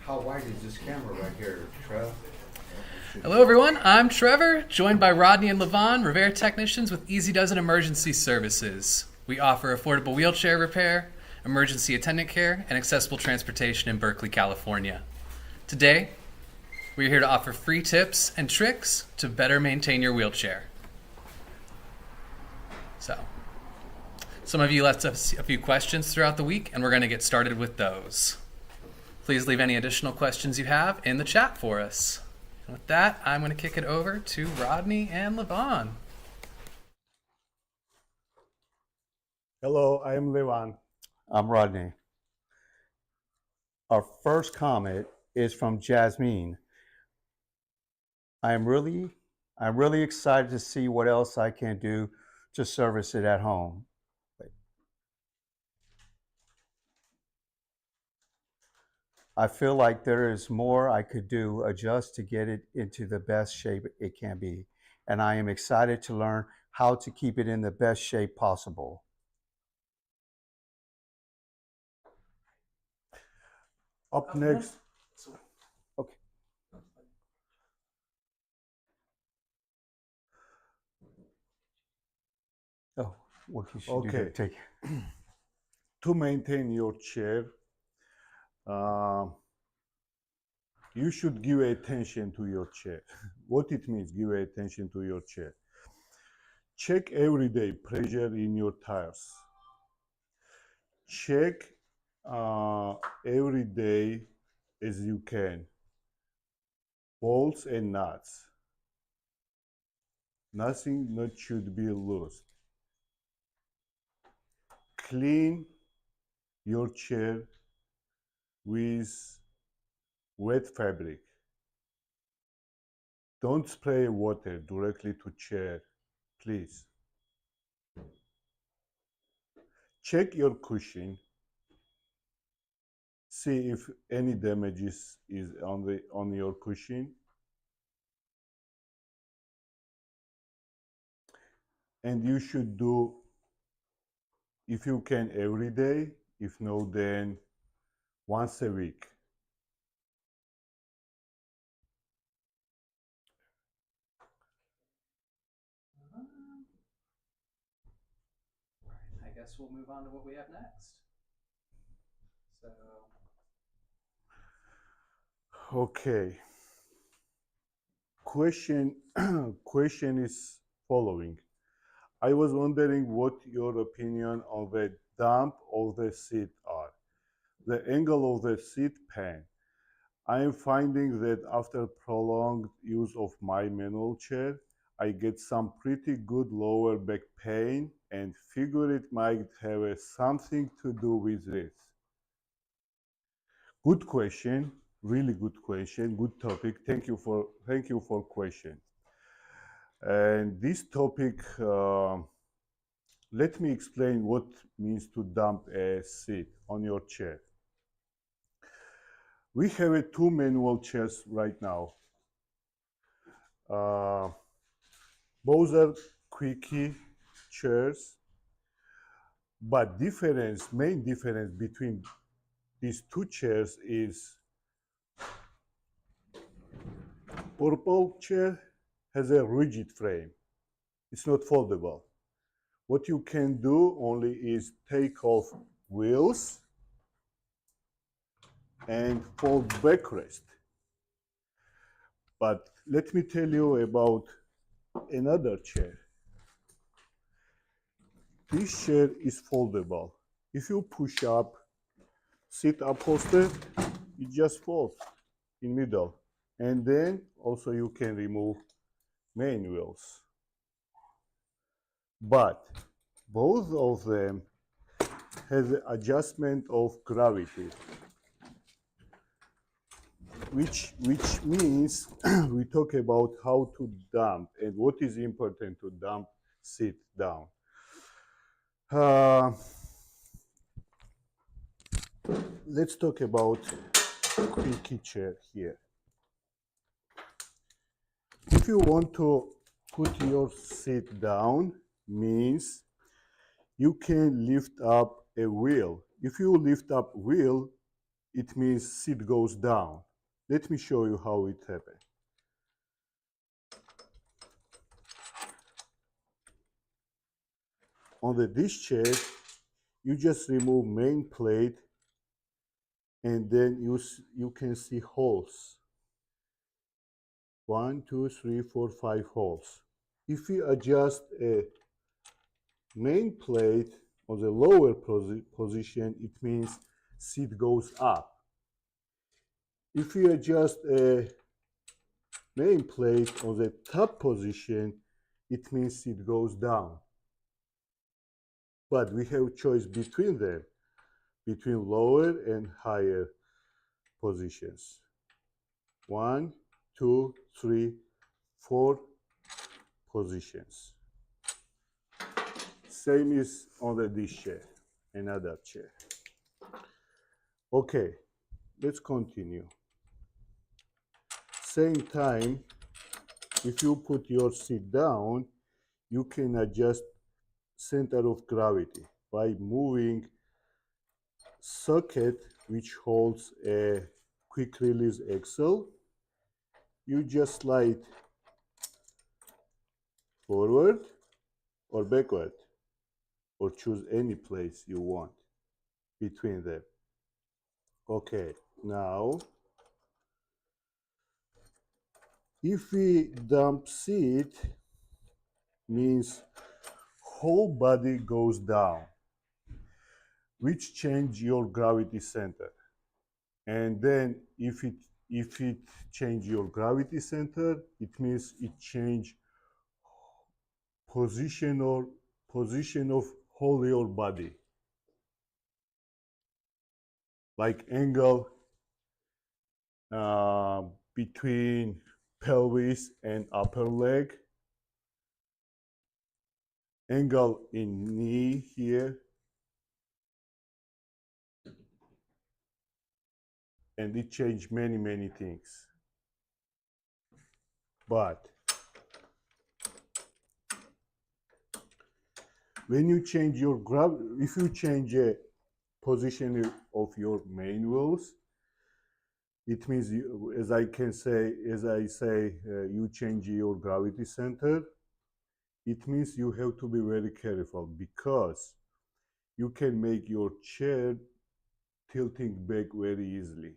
How wide is this camera right here, Trev? Hello, everyone. I'm Trevor, joined by Rodney and Levon, Revere technicians with Easy Dozen Emergency Services. We offer affordable wheelchair repair, emergency attendant care, and accessible transportation in Berkeley, California. Today, we're here to offer free tips and tricks to better maintain your wheelchair. So, some of you left us a few questions throughout the week, and we're going to get started with those. Please leave any additional questions you have in the chat for us. And with that, I'm going to kick it over to Rodney and Levon. Hello, I am Levan. I'm Rodney. Our first comment is from Jasmine. I'm really excited to see what else I can do to service it at home. I feel like there is more I could do just to get it into the best shape it can be. And I am excited to learn how to keep it in the best shape possible. Up next, Okay. Oh, what you should do to Okay. take to maintain your chair, you should give attention to your chair. What it means, give attention to your chair. Check every day pressure in your tires. Check every day as you can. Bolts and nuts. Nothing not should be loose. Clean your chair with wet fabric. Don't spray water directly to chair, please. Check your cushion. See if any damages is on your cushion. And you should do, if you can, every day. If no, then once a week. I guess we'll move on to what we have next. So, Okay. Question is following. I was wondering what your opinion on the dump of the seat are. The angle of the seat pan. I am finding that after prolonged use of my manual chair, I get some pretty good lower back pain and figure it might have something to do with this. Good question, really good question, good topic. Thank you for question. And this topic, let me explain what means to dump a seat on your chair. We have two manual chairs right now. Both are quickie chairs, but main difference between these two chairs is purple chair has a rigid frame. It's not foldable. What you can do only is take off wheels and fold backrest. But let me tell you about another chair. This chair is foldable. If you push up, sit upholstered, it just folds in middle. And then also you can remove main wheels. But both of them has adjustment of gravity, which means we talk about how to dump and what is important to dump sit down. Let's talk about quickie chair here. If you want to put your seat down, means you can lift up a wheel. If you lift up wheel, it means seat goes down. Let me show you how it happens. On this chair, you just remove main plate, and then you can see holes. 1, 2, 3, 4, 5 holes. If you adjust a main plate on the lower position, it means seat goes up. If you adjust a main plate on the top position, it means seat goes down. But we have choice between them, between lower and higher positions. 1, 2, 3, 4 positions. Same is on this chair, another chair. Okay, let's continue. Same time, if you put your seat down, you can adjust center of gravity by moving socket which holds a quick release axle. You just slide forward or backward, or choose any place you want between them. Okay, now if we dump seat, means whole body goes down, which change your gravity center. And then if it change your gravity center, it means it change position of whole your body, like angle between pelvis and upper leg, angle in knee here, and it changed many things. But when you change your if you change a position of your main wheels, it means you, as I say, you change your gravity center. It means you have to be very careful, because you can make your chair tilting back very easily.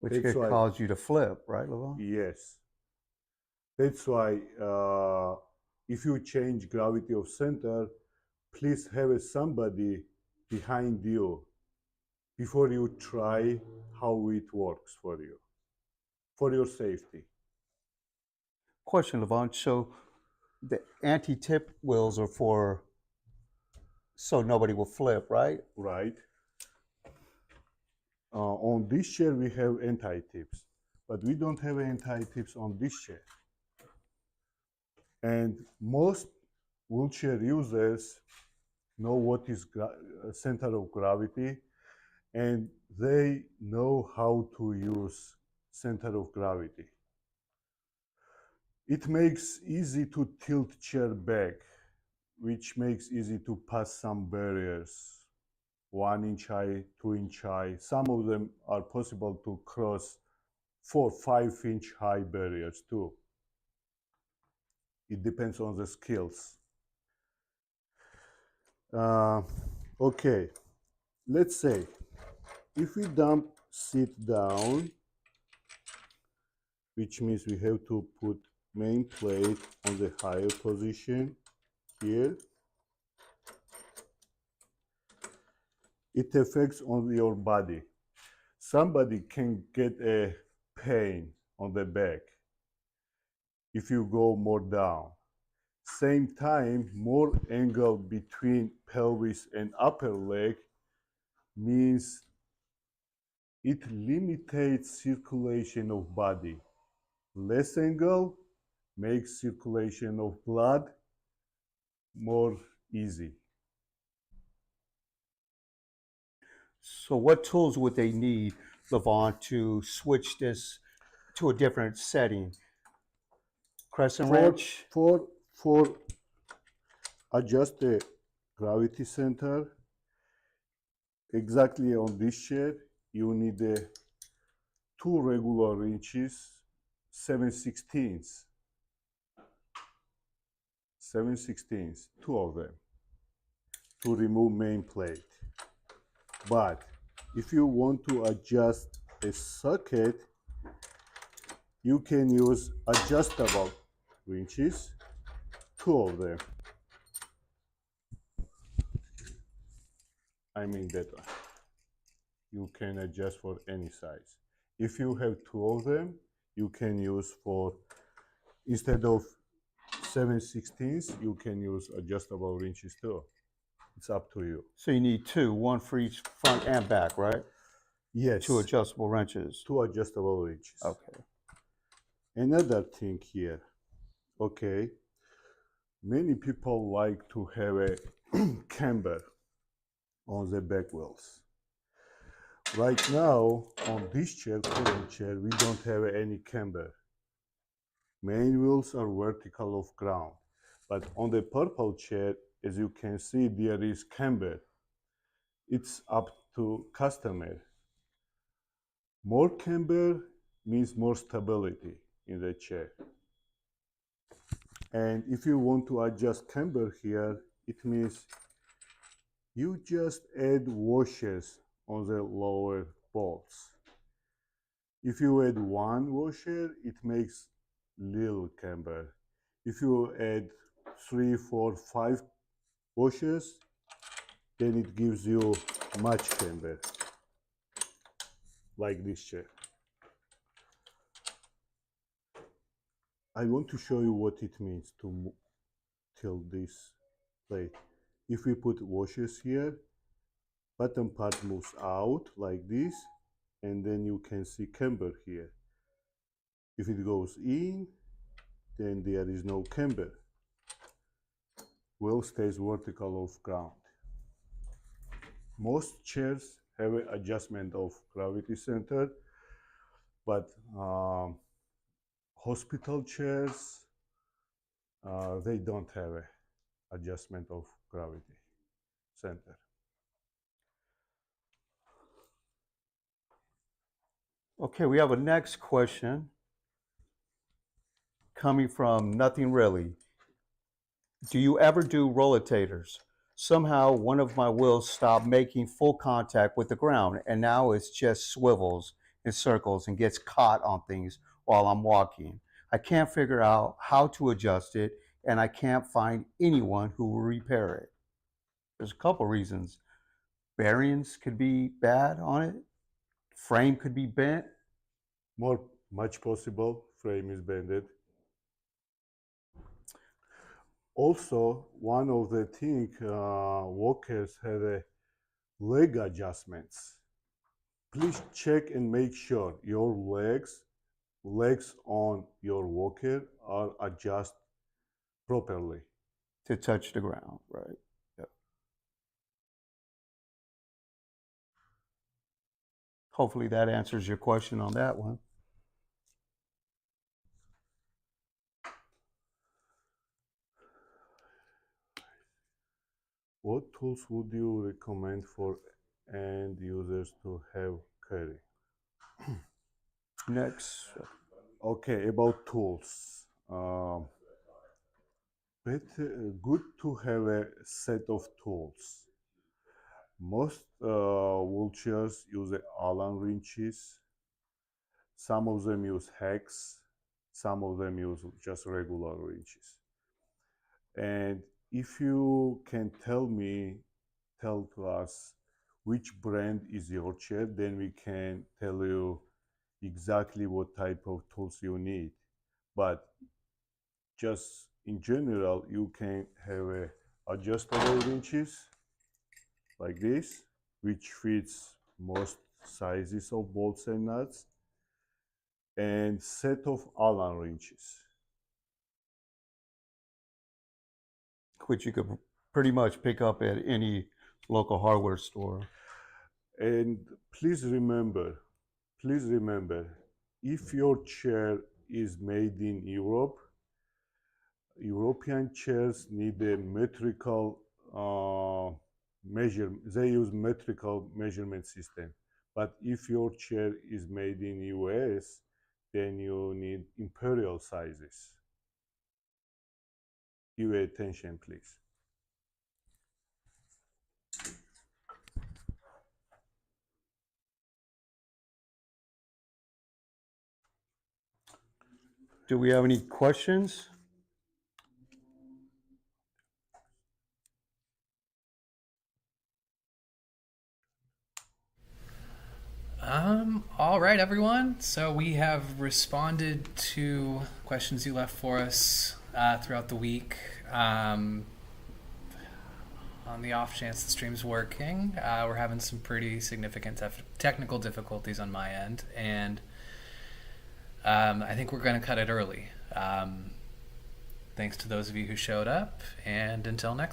Which That's could why- cause you to flip, right, Levon? Yes. That's why if you change gravity of center, please have somebody behind you before you try how it works for you, for your safety. Question, Levon. So the anti-tip wheels are for so nobody will flip, right? Right. On this chair we have anti-tips, but we don't have anti-tips on this chair. And most wheelchair users know what is center of gravity, and they know how to use center of gravity. It makes easy to tilt chair back, which makes easy to pass some barriers, 1 inch high, 2 inch high. Some of them are possible to cross 4, 5 inch high barriers too. It depends on the skills. Okay, let's say if we dump seat down, which means we have to put main plate on the higher position here, it affects on your body. Somebody can get a pain on the back if you go more down. Same time, more angle between pelvis and upper leg means it limits circulation of body. Less angle makes circulation of blood more easy. So what tools would they need, Levon, to switch this to a different setting? Crescent wrench? For adjust the gravity center, exactly on this chair, you need two regular wrenches, 7/16, 7/16, two of them, to remove main plate. But if you want to adjust a socket, you can use adjustable wrenches, two of them. I mean that one. You can adjust for any size. If you have two of them, you can use for, instead of 7/16, you can use adjustable wrenches too. It's up to you. So you need two, one for each front and back, right? Yes, Two adjustable wrenches. two adjustable wrenches. Okay. Another thing here, okay, many people like to have a camber on the back wheels. Right now, on this chair, current chair, we don't have any camber. Main wheels are vertical off ground. But on the purple chair, as you can see, there is camber. It's up to customer. More camber means more stability in the chair. And if you want to adjust camber here, it means you just add washers on the lower bolts. If you add one washer, it makes little camber. If you add 3, 4, 5 washers, then it gives you much camber, like this chair. I want to show you what it means to tilt this plate. If we put washers here, bottom part moves out like this, and then you can see camber here. If it goes in, then there is no camber. Wheel stays vertical off ground. Most chairs have an adjustment of gravity center, but hospital chairs, they don't have an adjustment of gravity center. Okay, we have a next question coming from Nothing Really. Do you ever do rotators? Somehow one of my wheels stopped making full contact with the ground, and now it's just swivels in circles and gets caught on things while I'm walking. I can't figure out how to adjust it, and I can't find anyone who will repair it. There's a couple reasons. Bearings could be bad on it. Frame could be bent. Much possible, frame is bended. Also, one of the things, walkers have a leg adjustments. Please check and make sure your legs on your walker are adjusted properly. To touch the ground, right? Yep. Hopefully that answers your question on that one. What tools would you recommend for end users to have carry? Next. Okay, about tools. Good to have a set of tools. Most wheelchairs use Allen wrenches. Some of them use hex. Some of them use just regular wrenches. And if you can tell to us which brand is your chair, then we can tell you exactly what type of tools you need. But just in general, you can have adjustable wrenches like this, which fits most sizes of bolts and nuts, and set of Allen wrenches. Which you could pretty much pick up at any local hardware store. And please remember, if your chair is made in Europe, European chairs need a they use metrical measurement system. But if your chair is made in US, then you need imperial sizes. Give attention, please. Do we have any questions? All right, everyone. So we have responded to questions you left for us throughout the week. On the off chance the stream's working, we're having some pretty significant technical difficulties on my end, and I think we're going to cut it early. Thanks to those of you who showed up, and until next